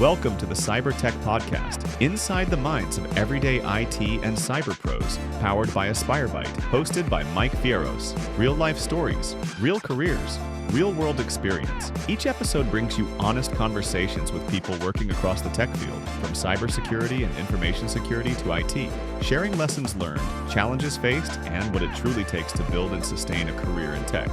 Welcome to the Cyber Tech Podcast, inside the minds of everyday IT and cyber pros, powered by AspireByte, hosted by Mike Fierros. Real life stories, real careers, real world experience. Each episode brings you honest conversations with people working across the tech field, from cybersecurity and information security to IT, sharing lessons learned, challenges faced, and what it truly takes to build and sustain a career in tech.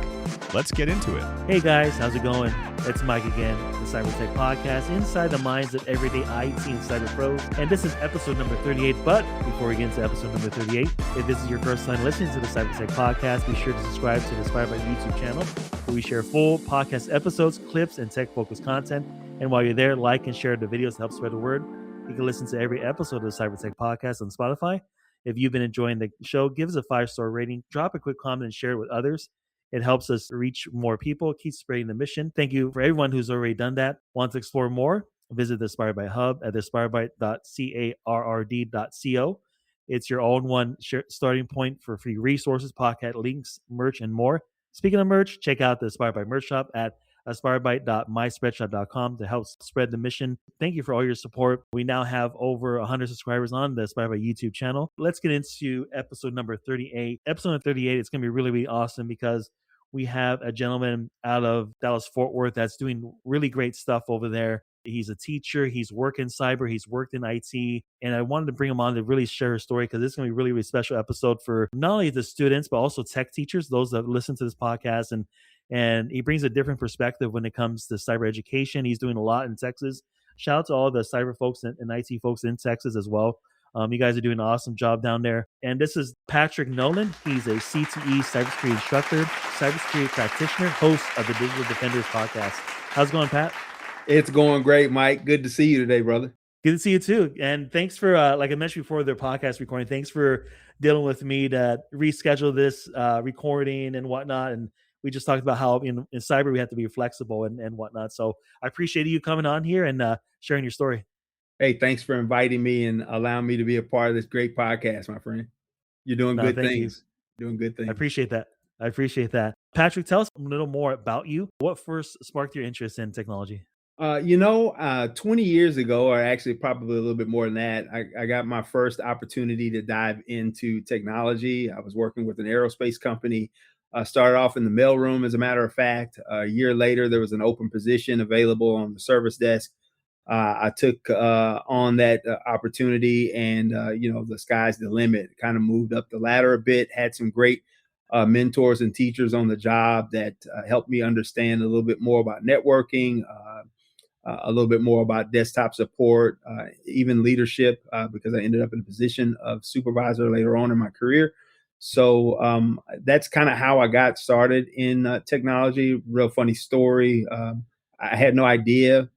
Let's get into it. Hey guys, how's it going? It's Mike again, the Cyber Tech Podcast, inside the minds of everyday IT and cyber pros. And this is episode number 38. But before we get into episode number 38, if this is your first time listening to the Cyber Tech Podcast, be sure to subscribe to the AspireByte YouTube channel, where we share full podcast episodes, clips, and tech-focused content. And while you're there, like and share the videos to help spread the word. You can listen to every episode of the Cyber Tech Podcast on Spotify. If you've been enjoying the show, give us a 5-star rating, drop a quick comment, and share it with others. It helps us reach more people, keep spreading the mission. Thank you for everyone who's already done that. Want to explore more? Visit the AspireByte Hub at aspirebyte.carrd.co. It's your all-in-one starting point for free resources, podcast links, merch, and more. Speaking of merch, check out the AspireByte merch shop at aspirebyte.myspreadshop.com to help spread the mission. Thank you for all your support. We now have over 100 subscribers on the AspireByte YouTube channel. Let's get into episode number 38. Episode number 38 is going to be really, really awesome because we have a gentleman out of Dallas-Fort Worth that's doing really great stuff over there. He's a teacher. He's worked in cyber. He's worked in IT. And I wanted to bring him on to really share his story because this is going to be a really, really special episode for not only the students, but also tech teachers, those that listen to this podcast. And he brings a different perspective when it comes to cyber education. He's doing a lot in Texas. Shout out to all the cyber folks and IT folks in Texas as well. You guys are doing an awesome job down there. And this is Patrick Nolen. He's a CTE cybersecurity instructor, cybersecurity practitioner, host of the Digital Defenders podcast. How's it going, Pat? It's going great, Mike. Good to see you today, brother. Good to see you too. And thanks for, like I mentioned before the podcast recording, thanks for dealing with me to reschedule this recording and whatnot. And we just talked about how in cyber we have to be flexible and whatnot. So I appreciate you coming on here and sharing your story. Hey, thanks for inviting me and allowing me to be a part of this great podcast, my friend. You're doing good things. Doing good things. I appreciate that. Patrick, tell us a little more about you. What first sparked your interest in technology? 20 years ago, or actually probably a little bit more than that, I got my first opportunity to dive into technology. I was working with an aerospace company. Started off in the mailroom, as a matter of fact. A year later, there was an open position available on the service desk. I took on that opportunity, and the sky's the limit. Kind of moved up the ladder a bit. Had some great mentors and teachers on the job that helped me understand a little bit more about networking, a little bit more about desktop support, even leadership, because I ended up in a position of supervisor later on in my career. So that's kind of how I got started in technology. Real funny story. I had no idea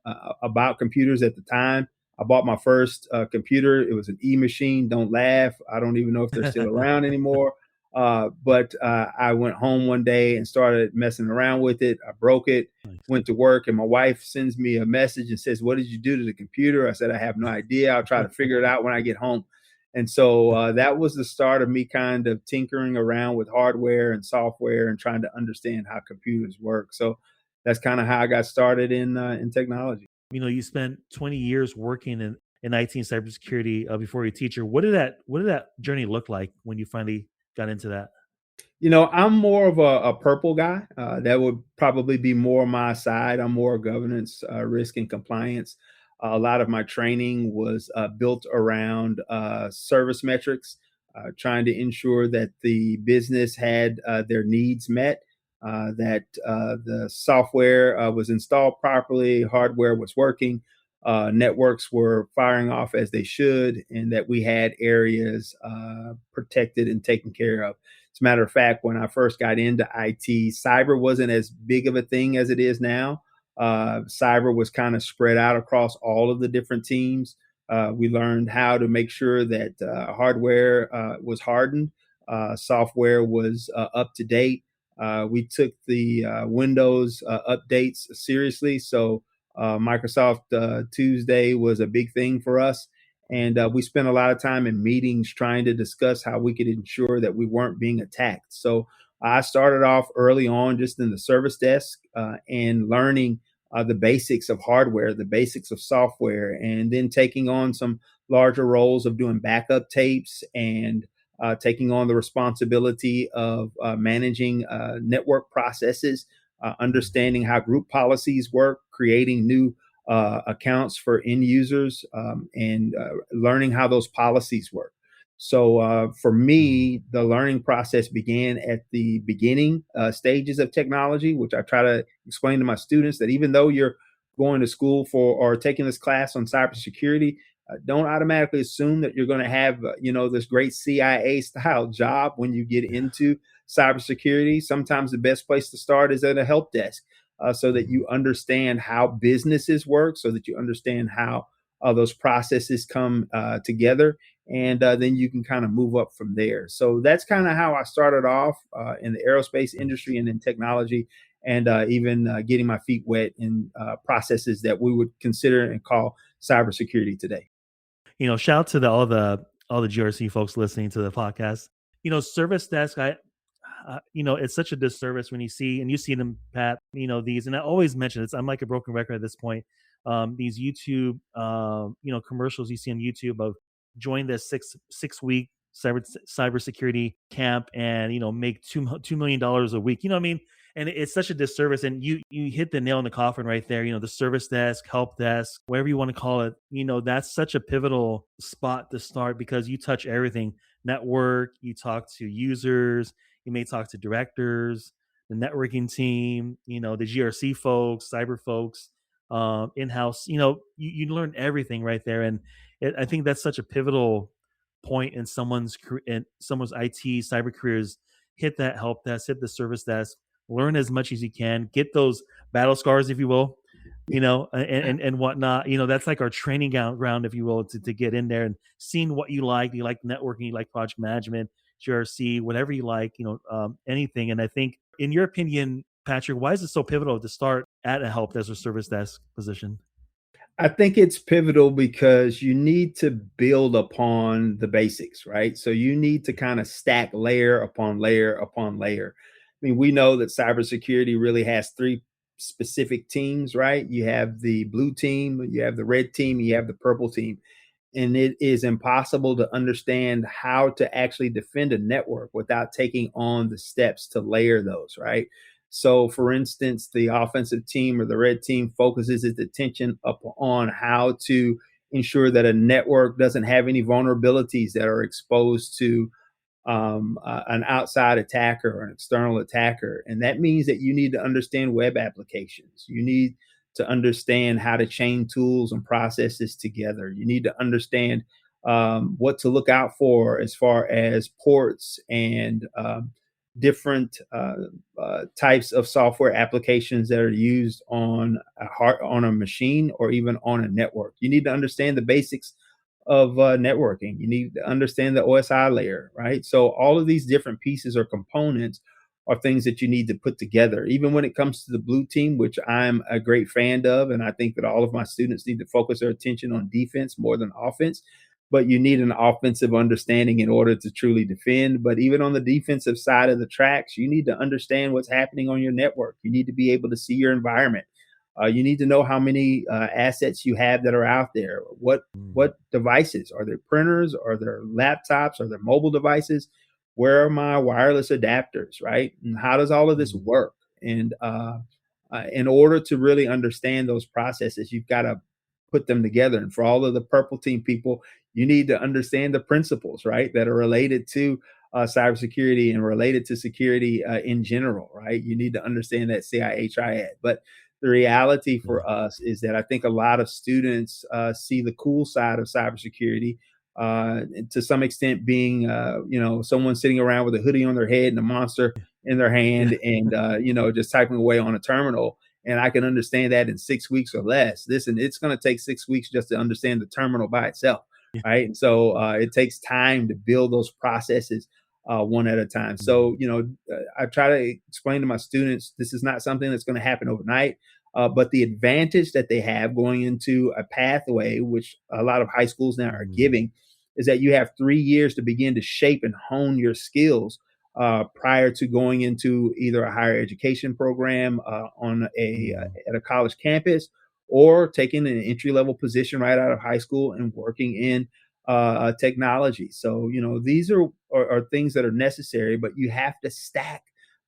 about computers at the time. I bought my first computer. It was an E-machine. Don't laugh. I don't even know if they're still around anymore. But I went home one day and started messing around with it. I broke it, went to work, and my wife sends me a message and says, "What did you do to the computer?" I said, "I have no idea. I'll try to figure it out when I get home." And so that was the start of me kind of tinkering around with hardware and software and trying to understand how computers work. So that's kind of how I got started in technology. You spent 20 years working in IT and cybersecurity before you're a teacher. What did that journey look like when you finally got into that? I'm more of a purple guy. That would probably be more my side. I'm more governance, risk, and compliance. A lot of my training was built around service metrics, trying to ensure that the business had their needs met, that the software was installed properly, hardware was working, networks were firing off as they should, and that we had areas protected and taken care of. As a matter of fact, when I first got into IT, cyber wasn't as big of a thing as it is now. Cyber was kind of spread out across all of the different teams. We learned how to make sure that hardware was hardened, software was up to date. We took the Windows updates seriously. So Microsoft Tuesday was a big thing for us. And we spent a lot of time in meetings trying to discuss how we could ensure that we weren't being attacked. So I started off early on just in the service desk and learning the basics of hardware, the basics of software, and then taking on some larger roles of doing backup tapes and taking on the responsibility of managing network processes, understanding how group policies work, creating new accounts for end users, and learning how those policies work. So for me, the learning process began at the beginning stages of technology, which I try to explain to my students that even though you're going to school for or taking this class on cybersecurity, don't automatically assume that you're going to have this great CIA style job when you get into cybersecurity. Sometimes the best place to start is at a help desk, so that you understand how businesses work, so that you understand how those processes come together, and then you can kind of move up from there. So that's kind of how I started off in the aerospace industry and in technology, and even getting my feet wet in processes that we would consider and call cybersecurity today. Shout out to all the GRC folks listening to the podcast. Service desk, it's such a disservice when you see them, Pat. These, and I always mention this. I'm like a broken record at this point. These YouTube, commercials you see on YouTube of join this 6 week cybersecurity camp and make $2 million a week. You know what I mean? And it's such a disservice. And you hit the nail in the coffin right there. The service desk, help desk, whatever you want to call it. That's such a pivotal spot to start because you touch everything. Network, you talk to users, you may talk to directors, the networking team, the GRC folks, cyber folks, in-house. You learn everything right there, and I think that's such a pivotal point in someone's IT cyber careers. Hit that help desk, hit the service desk, learn as much as you can, get those battle scars, if you will, and whatnot. That's like our training ground, if you will, to get in there and seeing what you like. You like networking, you like project management, GRC, whatever you like, anything. And I think, in your opinion, Patrick, why is it so pivotal to start at a help desk or service desk position? I think it's pivotal because you need to build upon the basics, right? So you need to kind of stack layer upon layer upon layer. I mean, we know that cybersecurity really has three specific teams, right? You have the blue team, you have the red team, you have the purple team. And it is impossible to understand how to actually defend a network without taking on the steps to layer those, right? So, for instance, the offensive team or the red team focuses its attention up on how to ensure that a network doesn't have any vulnerabilities that are exposed to an outside attacker or an external attacker. And that means that you need to understand web applications. You need to understand how to chain tools and processes together. You need to understand what to look out for as far as ports and different types of software applications that are used on a machine or even on a network. You need to understand the basics of networking. You need to understand the OSI layer, right? So all of these different pieces or components are things that you need to put together. Even when it comes to the blue team, which I'm a great fan of, and I think that all of my students need to focus their attention on defense more than offense. But you need an offensive understanding in order to truly defend. But even on the defensive side of the tracks, you need to understand what's happening on your network. You need to be able to see your environment. You need to know how many assets you have that are out there. What devices? Are there printers? Are there laptops? Are there mobile devices? Where are my wireless adapters, right? And how does all of this work? And in order to really understand those processes, you've got to put them together. And for all of the purple team people, you need to understand the principles, right, that are related to cybersecurity and related to security in general, right? You need to understand that CIA triad. But the reality for us is that I think a lot of students see the cool side of cybersecurity, to some extent being, someone sitting around with a hoodie on their head and a monster in their hand and, just typing away on a terminal. And I can understand that in 6 weeks or less. Listen, it's going to take 6 weeks just to understand the terminal by itself, right? And so it takes time to build those processes one at a time. So, I try to explain to my students, this is not something that's going to happen overnight. But the advantage that they have going into a pathway, which a lot of high schools now are giving, is that you have 3 years to begin to shape and hone your skills prior to going into either a higher education program at a college campus, or taking an entry level position right out of high school and working in technology. So, these are things that are necessary, but you have to stack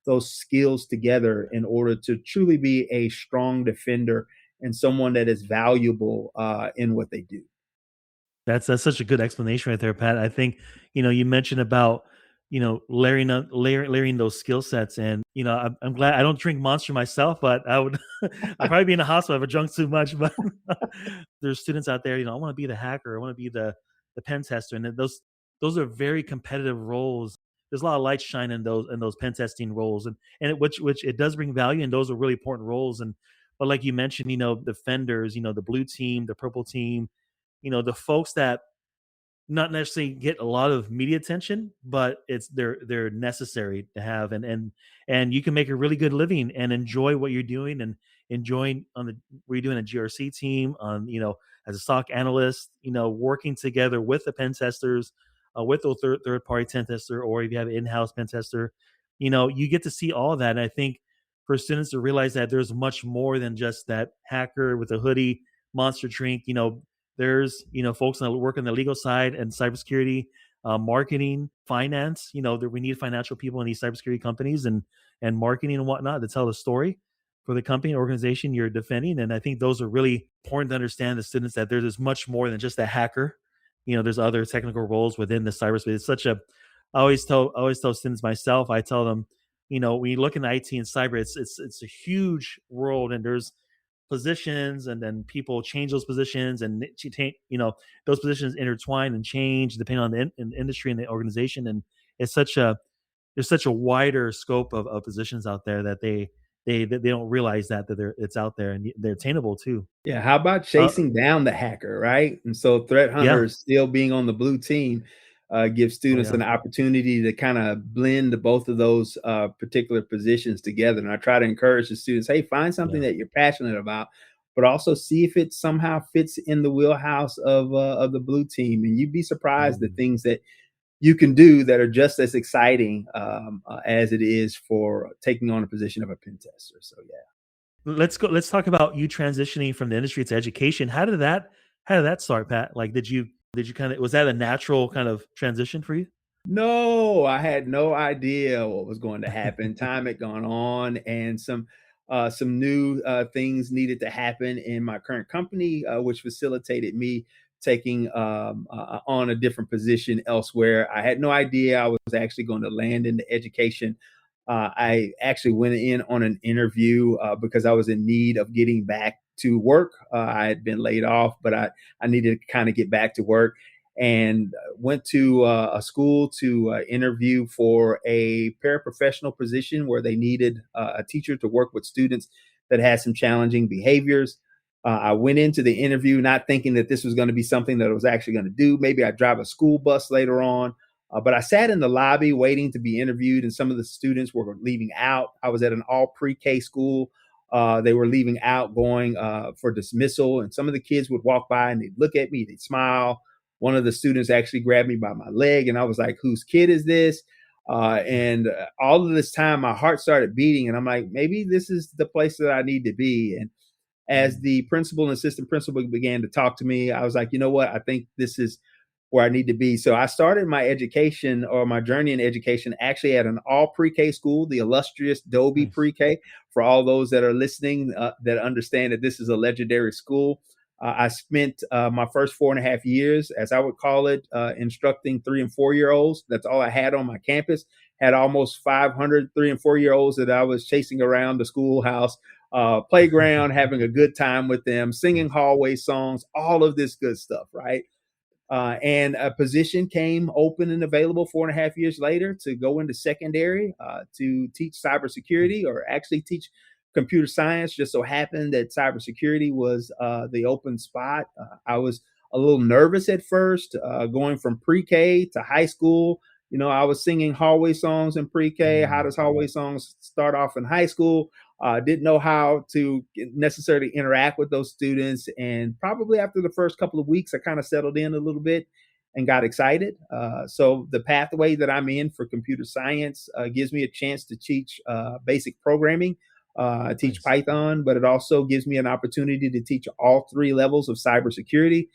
those skills together in order to truly be a strong defender and someone that is valuable in what they do. That's such a good explanation right there, Pat. I think, you mentioned about, layering those skill sets. And, I'm glad I don't drink Monster myself, but I would, I'd probably be in the hospital if I drunk too much. But there's students out there, I want to be the hacker, I want to be the pen tester. And then those are very competitive roles. There's a lot of light shine in those pen testing roles. And which it does bring value. And those are really important roles. But like you mentioned, defenders, the blue team, the purple team, the folks that not necessarily get a lot of media attention, but they're necessary to have, and you can make a really good living and enjoy what you're doing, and enjoying on the what you're doing a GRC team, on as a stock analyst, working together with the pen testers, with the third party pen tester, or if you have an in-house pen tester, you get to see all of that. And I think for students to realize that there's much more than just that hacker with a hoodie, monster drink. There's folks that work on the legal side and cybersecurity, marketing, finance. That we need financial people in these cybersecurity companies, and marketing and whatnot, to tell the story for the company or organization you're defending. And I think those are really important to understand, the students, that there's much more than just a hacker. There's other technical roles within the cyberspace. It's such a I always tell students myself. I tell them, when you look in IT and cyber, it's a huge world, and there's positions, and then people change those positions, and those positions intertwine and change depending on the industry and the organization. And it's there's such a wider scope of positions out there that they don't realize that it's out there, and they're attainable too. Yeah, how about uh, chasing down the hacker, right? And so threat yeah. hunters still being on the blue team gives Oh students yeah. an opportunity to kind of blend both of those particular positions together. And I try to encourage the students, hey, find something Yeah. that you're passionate about, but also see if it somehow fits in the wheelhouse of the blue team. And you'd be surprised the Mm. things that you can do that are just as exciting as it is for taking on a position of a pen tester. So yeah. Let's talk about you transitioning from the industry to education. How did that start, Pat? Like, did you kind of, was that a natural kind of transition for you? No, I had no idea what was going to happen. Time had gone on, and some new things needed to happen in my current company, which facilitated me taking on a different position elsewhere. I had no idea I was actually going to land into education. I actually went in on an interview because I was in need of getting back to work. I had been laid off, but I needed to kind of get back to work, and went to a school to interview for a paraprofessional position where they needed a teacher to work with students that had some challenging behaviors. I went into the interview not thinking that this was going to be something that I was actually going to do. Maybe I'd drive a school bus later on. But I sat in the lobby waiting to be interviewed, and some of the students were leaving out. I was at an all pre-K school. They were leaving out, going for dismissal, and some of the kids would walk by and they'd look at me, they'd smile. One of the students actually grabbed me by my leg, and I was like, "Whose kid is this?" And all of this time, my heart started beating, and I'm like, "Maybe this is the place that I need to be." And as Mm. the principal and assistant principal began to talk to me, I was like, you know what? I think this is where I need to be. So I started my education, or my journey in education, actually at an all pre-K school, the illustrious Dobie Nice. pre-K. For all those that are listening that understand that this is a legendary school. I spent my first 4.5 years, as I would call it, instructing 3 and 4 year olds. That's all I had on my campus. Had almost 500 3 and 4 year olds that I was chasing around the schoolhouse, playground, having a good time with them, singing Nice. hallway songs, all of this good stuff, right? And a position came open and available 4.5 years later to go into secondary to teach Mm. cybersecurity, or actually teach computer science. Just so happened that cybersecurity was the open spot. I was a little nervous at first, going from pre-K to high school. I was singing hallway songs in pre-K. How Mm. does hallway songs start off in high school? Didn't know how to necessarily interact with those students. And probably after the first couple of weeks, I kind of settled in a little bit. and got excited. So the pathway that I'm in for computer science gives me a chance to teach basic programming. I teach Nice. Python, but it also gives me an opportunity to teach all three levels of cybersecurity,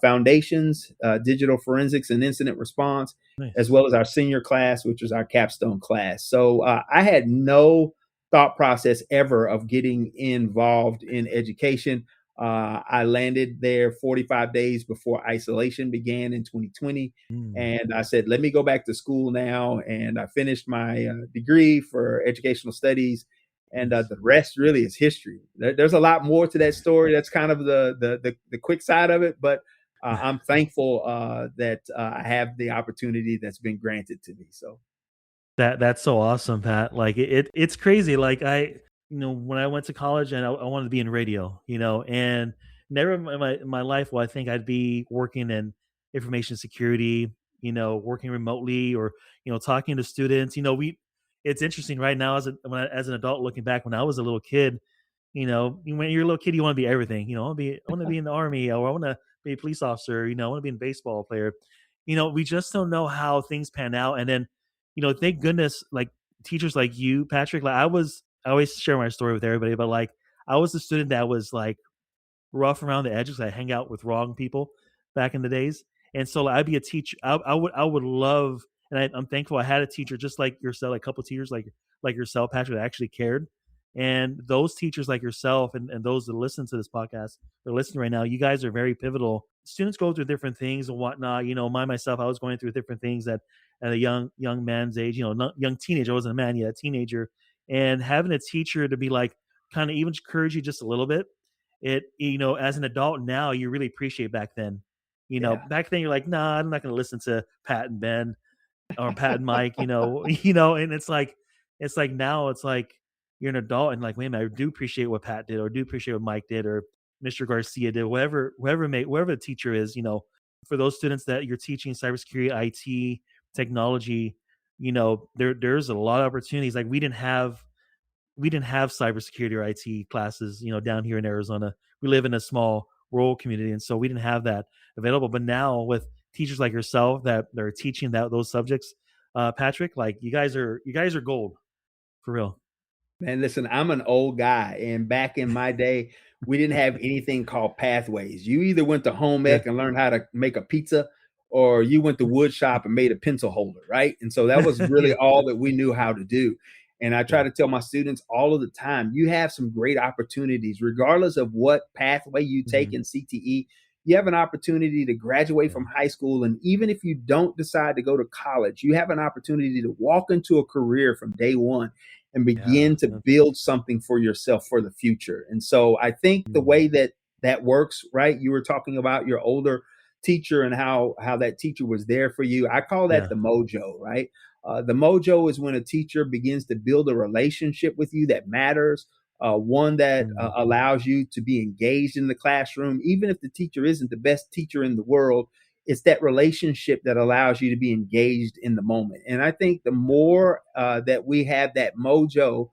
foundations, digital forensics, and incident response, as Nice. well as our senior class, which is our capstone class. So I had no thought process ever of getting involved in education. I landed there 45 days before isolation began in 2020. Mm. And I said, let me go back to school now. And I finished my degree for educational studies. And Nice. the rest really is history. There's a lot more to that story. That's kind of the quick side of it. But I'm thankful that I have the opportunity that's been granted to me. So That's so awesome, Pat. Like it's crazy. Like when I went to college and I wanted to be in radio, and never in my life will I think I'd be working in information security, working remotely or talking to students. It's interesting right now as an adult looking back when I was a little kid. When you're a little kid, you want to be everything. I want to be in the army, or I want to be a police officer. I want to be a baseball player. We just don't know how things pan out, and then thank goodness, like teachers like you, Patrick. Like I always share my story with everybody, but like I was the student that was like rough around the edges. I hang out with wrong people back in the days, and so like, I'd be a teacher. I would love, and I'm thankful I had a teacher just like yourself, like a couple of teachers like yourself, Patrick, that actually cared. And those teachers like yourself and those that listen to this podcast or listening right now, you guys are very pivotal. Students go through different things and whatnot. Myself, I was going through different things at a young man's age. Not young teenager. I wasn't a man yet, a teenager, and having a teacher to be like kind of even encourage you just a little bit as an adult now, you really appreciate back then. yeah. Back then you're like, nah, I'm not going to listen to Pat and Ben or Pat and Mike, and it's like now it's like you're an adult and like, man, I do appreciate what Pat did or do appreciate what Mike did or Mr. Garcia did, whoever the teacher is, for those students that you're teaching cybersecurity, IT, technology, there's a lot of opportunities. Like we didn't have cybersecurity or IT classes, down here in Arizona. We live in a small rural community, and so we didn't have that available. But now with teachers like yourself that are teaching those subjects, Patrick, like you guys are gold for real. Man, listen, I'm an old guy, and back in my day, we didn't have anything called pathways. You either went to home Yeah. ec and learned how to make a pizza, or you went to wood shop and made a pencil holder, right? And so that was really Yeah. all that we knew how to do. And I try Yeah. to tell my students all of the time, you have some great opportunities, regardless of what pathway you take Mhm. in CTE. You have an opportunity to graduate Yeah. from high school. And even if you don't decide to go to college, you have an opportunity to walk into a career from day one and Yeah. begin to build something for yourself for the future. And so I think the Mm. way that works, right? You were talking about your older teacher and how that teacher was there for you. I call that Yeah. the mojo, right? The mojo is when a teacher begins to build a relationship with you that matters, one that Mm. allows you to be engaged in the classroom, even if the teacher isn't the best teacher in the world. It's that relationship that allows you to be engaged in the moment. And I think the more that we have that mojo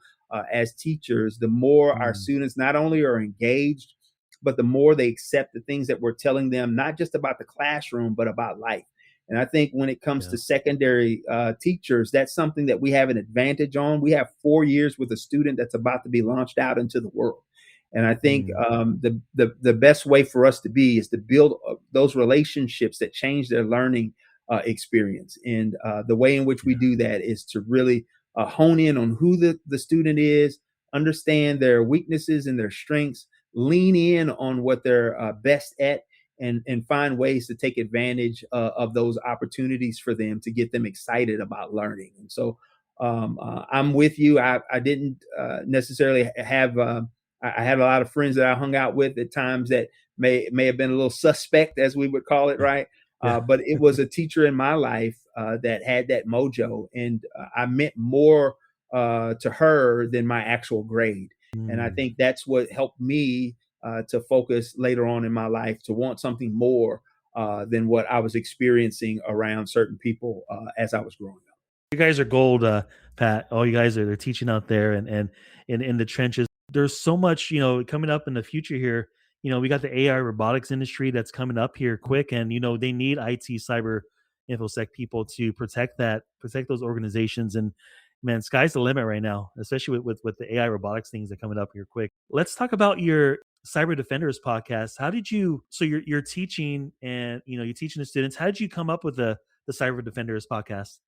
as teachers, the more our Mm. students not only are engaged, but the more they accept the things that we're telling them, not just about the classroom, but about life. And I think when it comes Yeah. to secondary teachers, that's something that we have an advantage on. We have 4 years with a student that's about to be launched out into the world. And I think Mm. the best way for us to be is to build those relationships that change their learning experience. And the way in which we Yeah. do that is to really hone in on who the student is, understand their weaknesses and their strengths, lean in on what they're best at, and find ways to take advantage of those opportunities for them to get them excited about learning. And so I'm with you. I didn't necessarily have. I had a lot of friends that I hung out with at times that may have been a little suspect, as we would call it, Yeah. right? Yeah. But it was a teacher in my life that had that mojo, and I meant more to her than my actual grade. And I Mm. think that's what helped me to focus later on in my life to want something more than what I was experiencing around certain people as I was growing up. You guys are gold, Pat. All you guys are they're teaching out there and in the trenches. There's so much, coming up in the future here. we got the AI robotics industry that's coming up here quick, and they need IT cyber infosec people to protect those organizations. And man, sky's the limit right now, especially with the AI robotics things that are coming up here quick. Let's talk about your Cyber Defenders podcast. How did you? So you're teaching, and you're teaching the students. How did you come up with the Cyber Defenders podcast?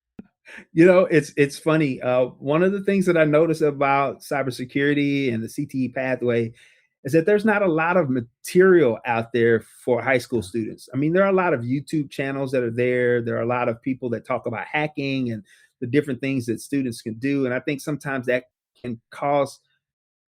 It's funny. One of the things that I noticed about cybersecurity and the CTE pathway is that there's not a lot of material out there for high school students. I mean, there are a lot of YouTube channels that are there. There are a lot of people that talk about hacking and the different things that students can do. And I think sometimes that can cause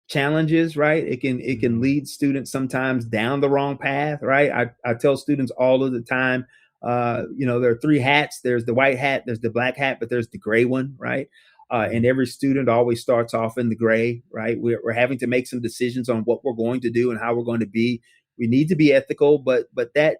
challenges, right? It can lead students sometimes down the wrong path, right? I tell students all of the time, there are three hats. There's the white hat, there's the black hat, but there's the gray one, right? And every student always starts off in the gray, right? We're having to make some decisions on what we're going to do and how we're going to be. We need to be ethical, but that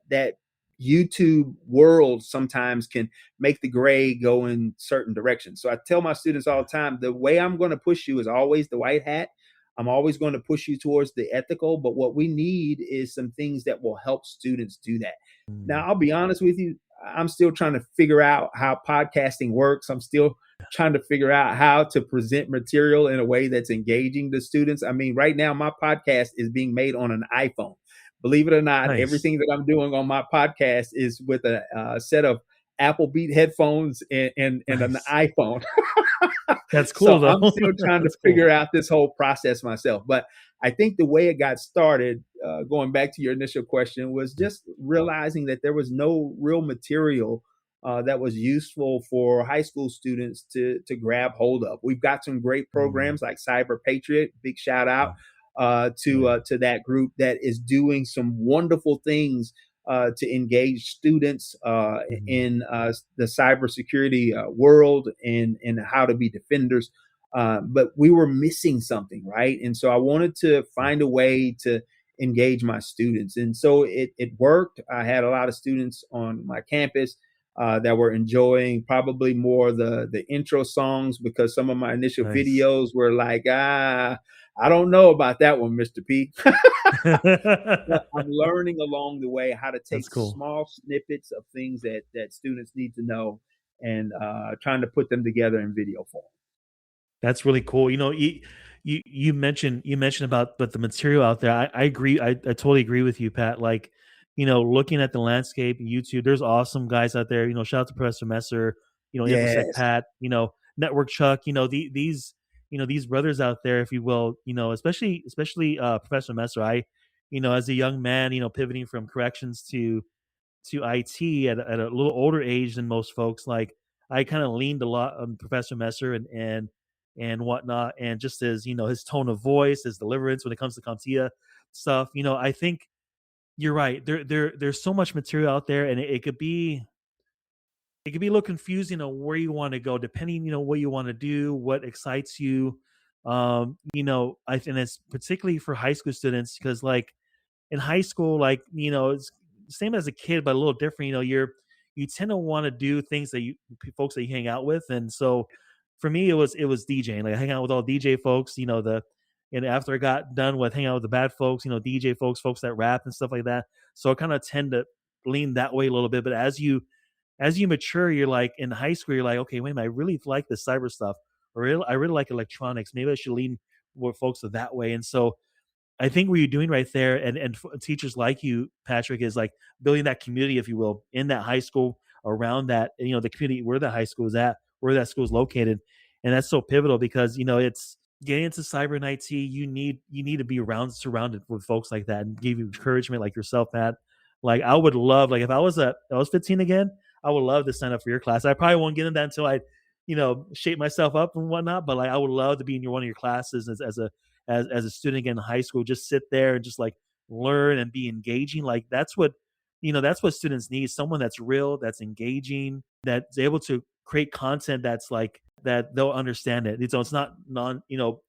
YouTube world sometimes can make the gray go in certain directions. So I tell my students all the time, the way I'm going to push you is always the white hat. I'm always going to push you towards the ethical, but what we need is some things that will help students do that. Now, I'll be honest with you, I'm still trying to figure out how podcasting works. I'm still trying to figure out how to present material in a way that's engaging to students. I mean, right now, my podcast is being made on an iPhone. Believe it or not, Nice. everything that I'm doing on my podcast is with a set of Apple Beat headphones and an Nice. iPhone. That's cool, So though. I'm still trying to That's cool. figure out this whole process myself. But I think the way it got started, going back to your initial question, was just realizing that there was no real material that was useful for high school students to grab hold of. We've got some great programs like Cyber Patriot. Big shout out to that group that is doing some wonderful things to engage students in the cybersecurity world and how to be defenders. But we were missing something, right? And so I wanted to find a way to engage my students. And so it worked. I had a lot of students on my campus that were enjoying probably more the intro songs, because some of my initial Nice. videos were like, I don't know about that one, Mr. P. But I'm learning along the way how to take That's cool. small snippets of things that students need to know, and trying to put them together in video form. That's really cool. You mentioned about but the material out there. I agree. I totally agree with you, Pat. Like, looking at the landscape, YouTube, there's awesome guys out there. Shout out to Professor Messer, InfoSec Yes. Pat, Network Chuck, these brothers out there, if you will, especially Professor Messer. As a young man, pivoting from corrections to IT at a little older age than most folks, like I kind of leaned a lot on Professor Messer and whatnot, and just his tone of voice, his deliverance when it comes to CompTIA stuff. I think you're right. There's so much material out there, and it could be a little confusing on where you want to go, depending what you want to do, what excites you. I think it's particularly for high school students, because like in high school, like it's same as a kid, but a little different. You tend to want to do things that folks that you hang out with, and so for me, it was DJing. Like I hang out with all DJ folks. And after I got done with hanging out with the bad folks, DJ folks that rap and stuff like that. So I kind of tend to lean that way a little bit. But as you mature, you're like in high school, you're like, okay, wait a minute, I really like the cyber stuff, or I really like electronics. Maybe I should lean more folks that way. And so I think what you're doing right there, and teachers like you, Patrick, is like building that community, if you will, in that high school, around that, the community where that high school is at, where that school is located, and that's so pivotal because it's getting into cyber and IT. You need to be surrounded with folks like that and give you encouragement, like yourself, Pat. Like I would love, like if I was 15 again, I would love to sign up for your class. I probably won't get in that until I, shape myself up and whatnot. But like I would love to be in one of your classes as a student again in high school. Just sit there and just like learn and be engaging. Like that's what students need. Someone that's real, that's engaging, that's able to create content that's like that they'll understand it. So it's not we'll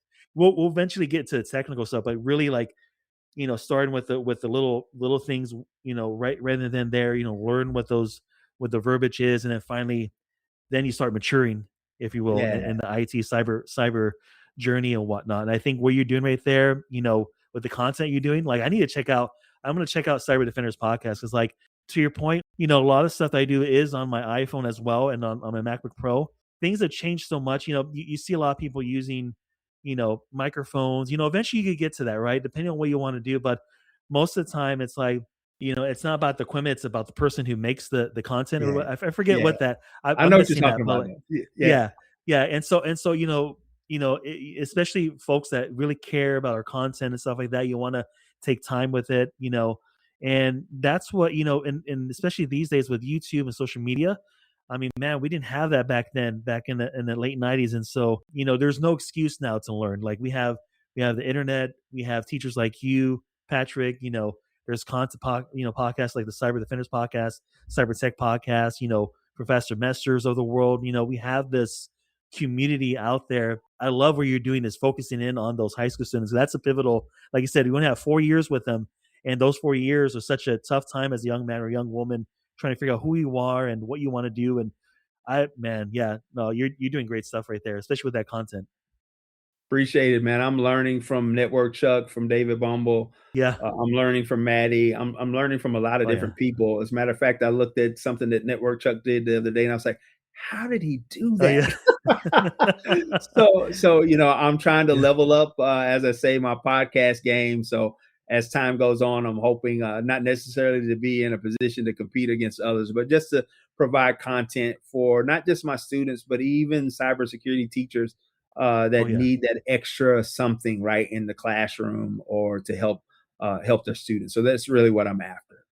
eventually get to the technical stuff, but really like starting with the little things, right rather than there, learn what the verbiage is, and then finally then you start maturing, if you will, Yeah. in the IT cyber journey and whatnot. And I think what you're doing right there, with the content you're doing, like I need to check out I'm going to check out Cyber Defenders podcast, because like, to your point, a lot of stuff that I do is on my iPhone as well, and on my MacBook Pro. Things have changed so much. You see a lot of people using, microphones. Eventually you could get to that, right? Depending on what you want to do. But most of the time it's like, it's not about the equipment, it's about the person who makes the content. Yeah. Or I forget Yeah. what that I I'm know what you're missing that, talking but about, like, though. Yeah. yeah, yeah. And so especially folks that really care about our content and stuff like that, you want to take time with it, and that's what, and especially these days with YouTube and social media. I mean, man, we didn't have that back then, back in the late 90s. And so, there's no excuse now to learn. Like, we have the internet, we have teachers like you, Patrick. There's content podcasts like the Cyber Defenders podcast, Cyber Tech podcast, Professor Mesters of the world. We have this community out there. I love where you're doing this, focusing in on those high school students. That's a pivotal, like you said, you want to have 4 years with them. And those 4 years are such a tough time as a young man or young woman, trying to figure out who you are and what you want to do. And yeah, no, you're doing great stuff right there, especially with that content. Appreciate it, man. I'm learning from Network Chuck, from David Bumble. Yeah. I'm learning from Maddie. I'm learning from a lot of Oh, different people. As a matter of fact, I looked at something that Network Chuck did the other day, and I was like, how did he do Oh, yeah. that? So I'm trying to level up, as I say, my podcast game. So as time goes on, I'm hoping not necessarily to be in a position to compete against others, but just to provide content for not just my students, but even cybersecurity teachers that Oh, yeah. need that extra something right in the classroom, or to help their students. So that's really what I'm after.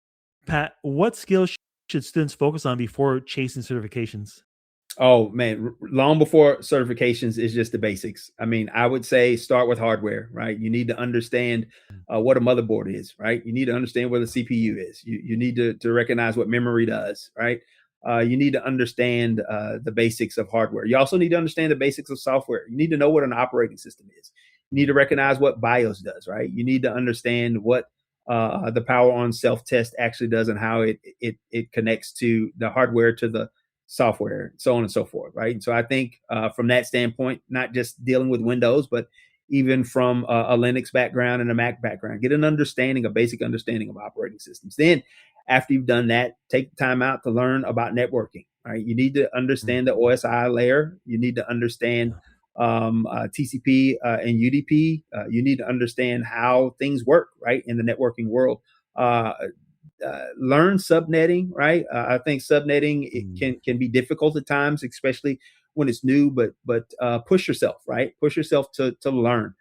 Pat, what skills should students focus on before chasing certifications? Oh man, long before certifications is just the basics. I mean, I would say start with hardware, right? You need to understand what a motherboard is, right? You need to understand what a CPU is. You need to recognize what memory does, right? You need to understand the basics of hardware. You also need to understand the basics of software. You need to know what an operating system is. You need to recognize what BIOS does, right? You need to understand what the power on self test actually does, and how it connects to the hardware, to the software, so on and so forth, right? So I think from that standpoint, not just dealing with Windows, but even from a Linux background and a Mac background, get an understanding, a basic understanding of operating systems. Then after you've done that, take time out to learn about networking, right? You need to understand the OSI layer. You need to understand TCP and UDP. You need to understand how things work, right, in the networking world. Learn subnetting, right? I think subnetting can be difficult at times, especially when it's new. But push yourself, right? Push yourself to learn.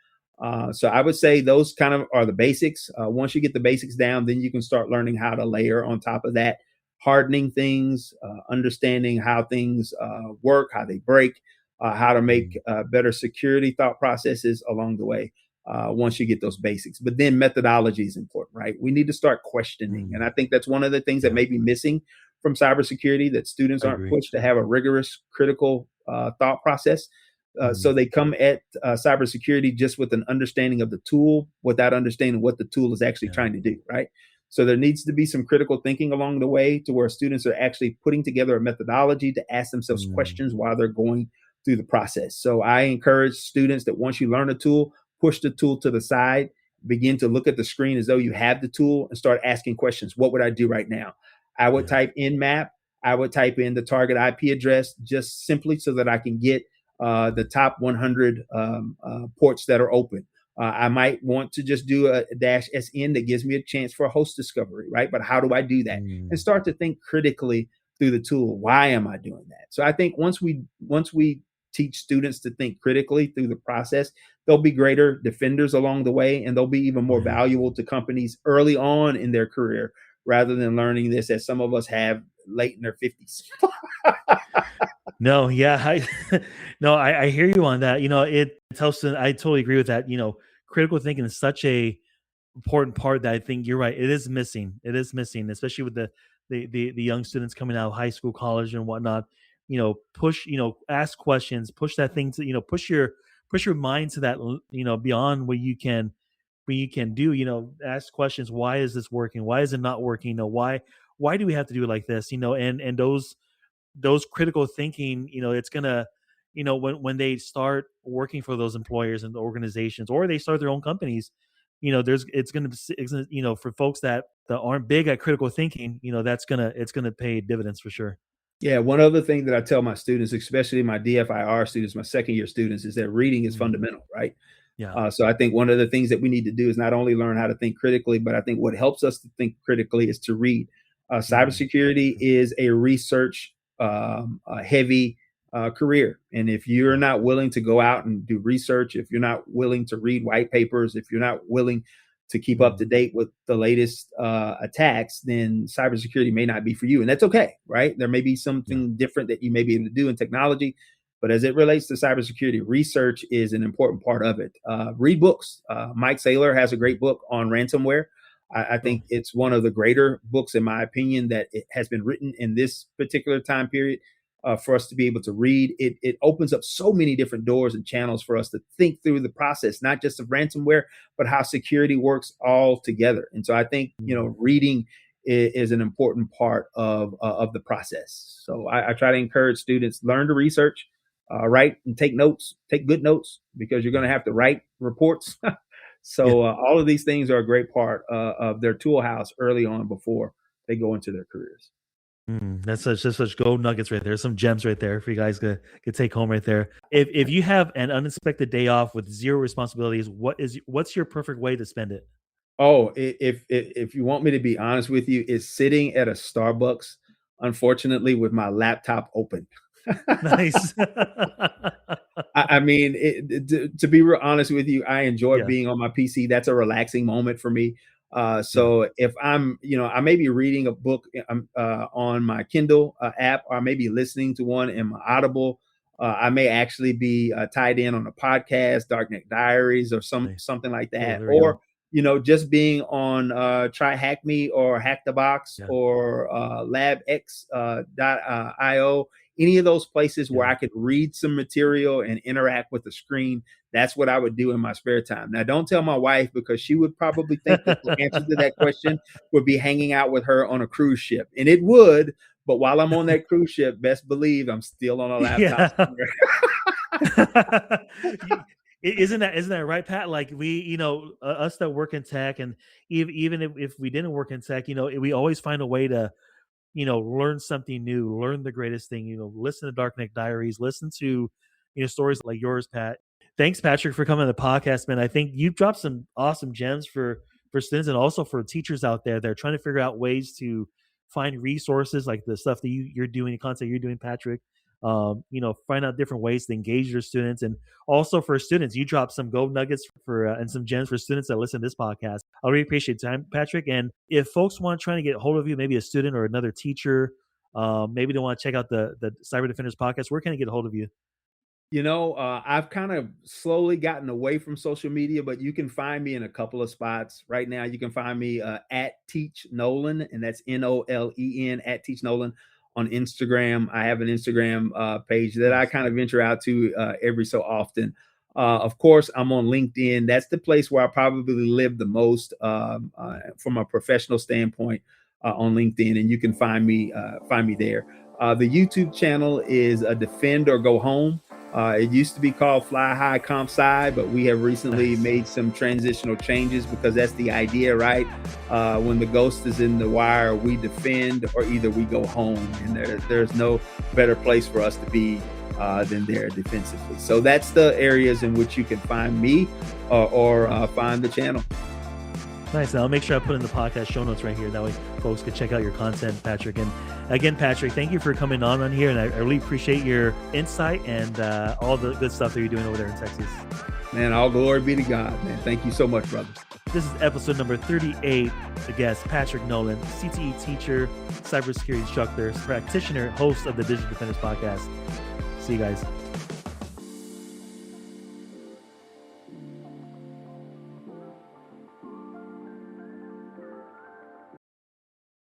So I would say those kind of are the basics. Once you get the basics down, then you can start learning how to layer on top of that, hardening things, understanding how things work, how they break, how to make better security thought processes along the way. Once you get those basics. But then methodology is important, right? We need to start questioning. And I think that's one of the things that may be missing from cybersecurity, that students aren't pushed to have a rigorous, critical thought process. So they come at cybersecurity just with an understanding of the tool, without understanding what the tool is actually trying to do, right? So there needs to be some critical thinking along the way, to where students are actually putting together a methodology to ask themselves questions while they're going through the process. So I encourage students that once you learn a tool, push the tool to the side, begin to look at the screen as though you have the tool, and start asking questions. What would I do right now? I would type in map. I would type in the target IP address, just simply so that I can get the top 100 ports that are open. I might want to just do a -SN that gives me a chance for a host discovery, right? But how do I do that? And start to think critically through the tool. Why am I doing that? So I think once we teach students to think critically through the process, they'll be greater defenders along the way, and they'll be even more valuable to companies early on in their career, rather than learning this as some of us have late in their 50s. No, yeah, I hear you on that. It helps to, I totally agree with that. Critical thinking is such a important part that I think you're right. It is missing. It is missing, especially with the young students coming out of high school, college, and whatnot. Push, ask questions, push that thing to, push your mind to that, beyond what you can do. Ask questions. Why is this working? Why is it not working? Why do we have to do it like this? And those critical thinking, it's gonna, when they start working for those employers and the organizations, or they start their own companies, it's gonna, for folks that aren't big at critical thinking, it's gonna pay dividends for sure. Yeah, one other thing that I tell my students, especially my DFIR students, my second year students, is that reading is fundamental, right? Yeah. So I think one of the things that we need to do is not only learn how to think critically, but I think what helps us to think critically is to read. Cybersecurity is a research heavy career. And if you're not willing to go out and do research, if you're not willing to read white papers, if you're not willing to keep up to date with the latest attacks, then cybersecurity may not be for you. And that's okay, right? There may be something different that you may be able to do in technology. But as it relates to cybersecurity, research is an important part of it. Read books. Mike Saylor has a great book on ransomware. I think it's one of the greater books, in my opinion, that it has been written in this particular time period for us to be able to read. It opens up so many different doors and channels for us to think through the process, not just of ransomware, but how security works all together. And so I think, reading is an important part of the process. So I try to encourage students, learn to research, write and take notes, take good notes, because you're going to have to write reports. So all of these things are a great part of their tool house early on before they go into their careers. That's such gold nuggets right there. Some gems right there for you guys to take home right there. If you have an unexpected day off with zero responsibilities, what's your perfect way to spend it? Oh, if you want me to be honest with you, it's sitting at a Starbucks, unfortunately, with my laptop open. Nice. I mean, to be real honest with you, I enjoy being on my PC. That's a relaxing moment for me. So if I'm, I may be reading a book on my Kindle app, or I may be listening to one in my Audible. I may actually be tied in on a podcast, Darknet Diaries, or something like that, or just being on Try Hack Me or Hack the Box or LabX.io. Any of those places where I could read some material and interact with the screen. That's what I would do in my spare time. Now, don't tell my wife, because she would probably think that the answer to that question would be hanging out with her on a cruise ship. And it would, but while I'm on that cruise ship, best believe I'm still on a laptop. Isn't that right, Pat? Like we, us that work in tech, and even if we didn't work in tech, we always find a way to learn something new, learn the greatest thing, listen to Darknet Diaries, listen to, stories like yours, Pat. Thanks, Patrick, for coming on the podcast, man. I think you've dropped some awesome gems for students and also for teachers out there that are trying to figure out ways to find resources like the stuff that you're doing, the content you're doing, Patrick. Find out different ways to engage your students. And also for students, you dropped some gold nuggets for and some gems for students that listen to this podcast. I really appreciate your time, Patrick. And if folks want to try to get a hold of you, maybe a student or another teacher, maybe they want to check out the Cyber Defenders podcast, where can I get a hold of you? I've kind of slowly gotten away from social media, but you can find me in a couple of spots right now. You can find me at Teach Nolen, and that's Nolen, at Teach Nolen. On Instagram. I have an Instagram page that I kind of venture out to every so often. Of course, I'm on LinkedIn. That's the place where I probably live the most from a professional standpoint on LinkedIn, and you can find me there. The YouTube channel is Defend or Go Home. It used to be called Fly High Comp Sci, but we have recently made some transitional changes, because that's the idea, right? When the ghost is in the wire, we defend, or either we go home, and there's no better place for us to be than there defensively. So that's the areas in which you can find me or find the channel. Nice. Now I'll make sure I put in the podcast show notes right here. That way folks can check out your content, Patrick. And again, Patrick, thank you for coming on here. And I really appreciate your insight and all the good stuff that you're doing over there in Texas. Man, all glory be to God, man. Thank you so much, brother. This is episode number 38. The guest, Patrick Nolen, CTE teacher, cybersecurity instructor, practitioner, host of the Digital Defenders podcast. See you guys.